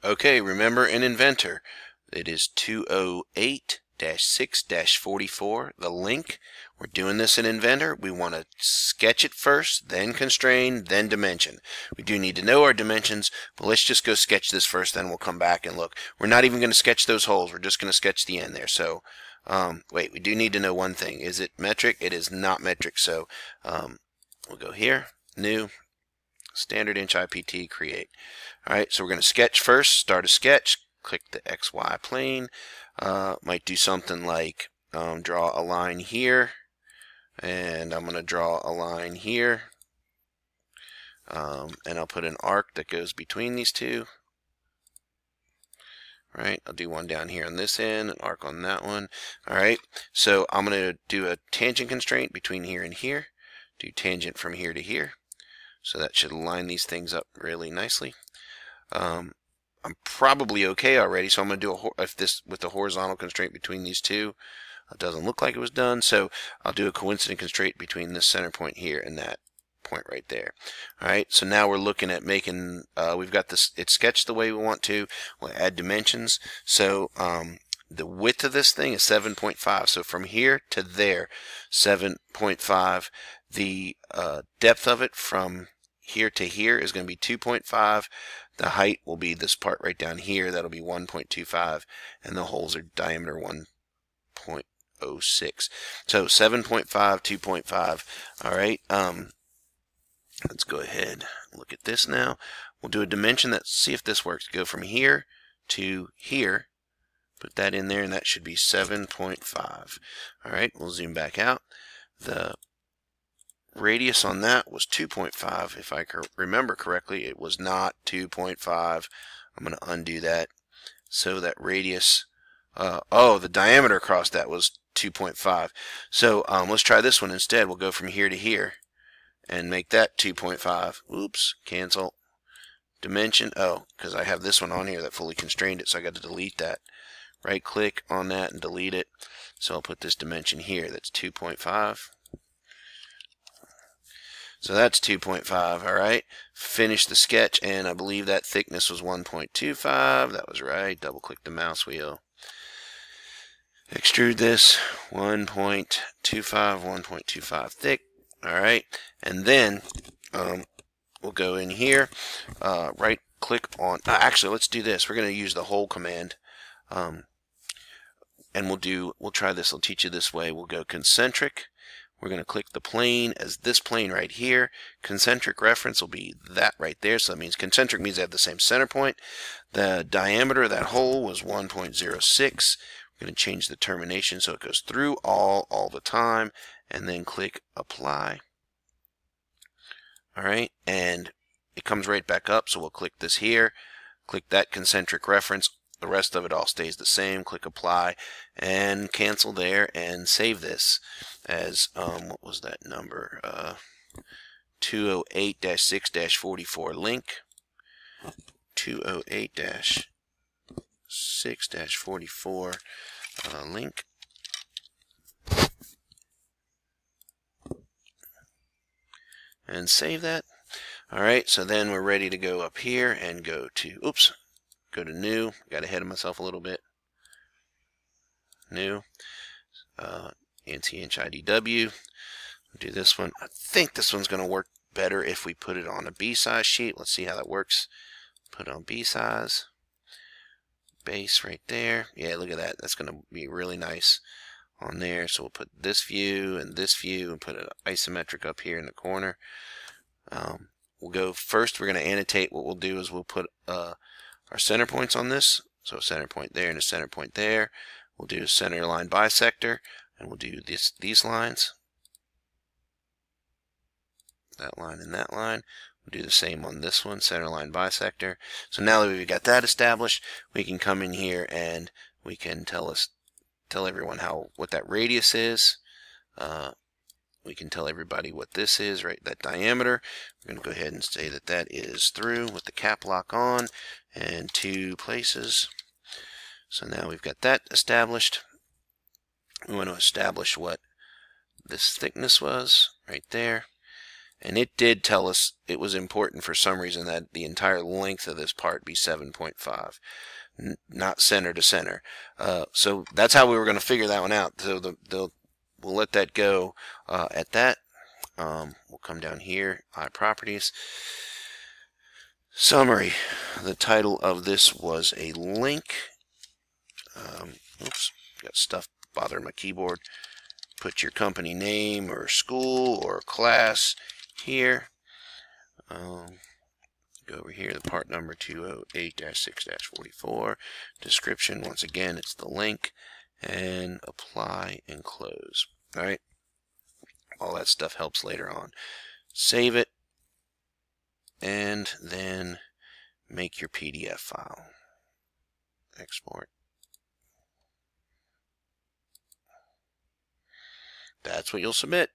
Okay, remember in Inventor, it is 208-6-44, the link. We're doing this in Inventor. We want to sketch it first, then constrain, then dimension. We do need to know our dimensions, but let's just go sketch this first, then we'll come back and look. We're not even going to sketch those holes. We're just going to sketch the end there. So, wait, we do need to know one thing. Is it metric? It is not metric, so we'll go here, new, standard inch IPT, create. Alright, so we're going to sketch first, start a sketch, click the XY plane, might do something like draw a line here, and I'm going to draw a line here, and I'll put an arc that goes between these two. Right, I'll do one down here on this end, an arc on that one. Alright, so I'm going to do a tangent constraint between here and here, do tangent from here to here, so that should line these things up really nicely. I'm probably okay already, so I'm going to do this with the horizontal constraint between these two. It doesn't look like it was done, so I'll do a coincident constraint between this center point here and that point right there. Alright, so now we're looking at making, we've got this, it's sketched the way we want to. We'll add dimensions. So the width of this thing is 7.5. So from here to there, 7.5. The depth of it from here to here is going to be 2.5. The height will be this part right down here. That'll be 1.25, and the holes are diameter 1.06. So 7.5, 2.5. All right. Let's go ahead and look at this now. We'll do a dimension. See if this works. Go from here to here. Put that in there, and that should be 7.5. All right. We'll zoom back out. The radius on that was 2.5. If I remember correctly, it was not 2.5. I'm going to undo that. So that radius, the diameter across that was 2.5. So let's try this one instead. We'll go from here to here and make that 2.5. Oops, cancel. Dimension, because I have this one on here that fully constrained it, so I got to delete that. Right click on that and delete it. So I'll put this dimension here. That's 2.5. So that's 2.5, all right. Finish the sketch, and I believe that thickness was 1.25. That was right. Double click the mouse wheel. Extrude this 1.25, 1.25 thick. All right, and then we'll go in here, right click on, actually let's do this. We're going to use the hole command, and we'll try this. I'll teach you this way. We'll go concentric. We're going to click the plane as this plane right here. Concentric reference will be that right there. So that means concentric means they have the same center point. The diameter of that hole was 1.06. We're going to change the termination so it goes through all the time, and then click apply. All right, and it comes right back up. So we'll click this here, click that concentric reference. The rest of it all stays the same. Click apply and cancel there, and save this as what was that number? 208-6-44 link. 208-6-44 link. And save that. All right, so then we're ready to go up here and go to, go to new. Got ahead of myself a little bit. New. Anti-inch IDW. Do this one. I think this one's going to work better if we put it on a B-size sheet. Let's see how that works. Put it on B-size. Base right there. Yeah, look at that. That's going to be really nice on there. So we'll put this view and put an isometric up here in the corner. We'll go first. We're going to annotate. What we'll do is we'll put our center points on this. So a center point there and a center point there. We'll do a center line bisector, and we'll do these lines. That line and that line. We'll do the same on this one, center line bisector. So now that we've got that established, we can come in here and we can tell everyone what that radius is. We can tell everybody what this is, right? That diameter. We're going to go ahead and say that that is through with the cap lock on and 2 places. So now we've got that established. We want to establish what this thickness was right there. And it did tell us it was important for some reason that the entire length of this part be 7.5, not center to center. So that's how we were going to figure that one out. So we'll let that go at that. We'll come down here, iProperties. Summary. The title of this was a link. Oops, got stuff bothering my keyboard. Put your company name or school or class here. Go over here, the part number 208-6-44. Description, once again, it's the link. And apply and close. Alright? All that stuff helps later on. Save it. And then make your PDF file. Export. That's what you'll submit.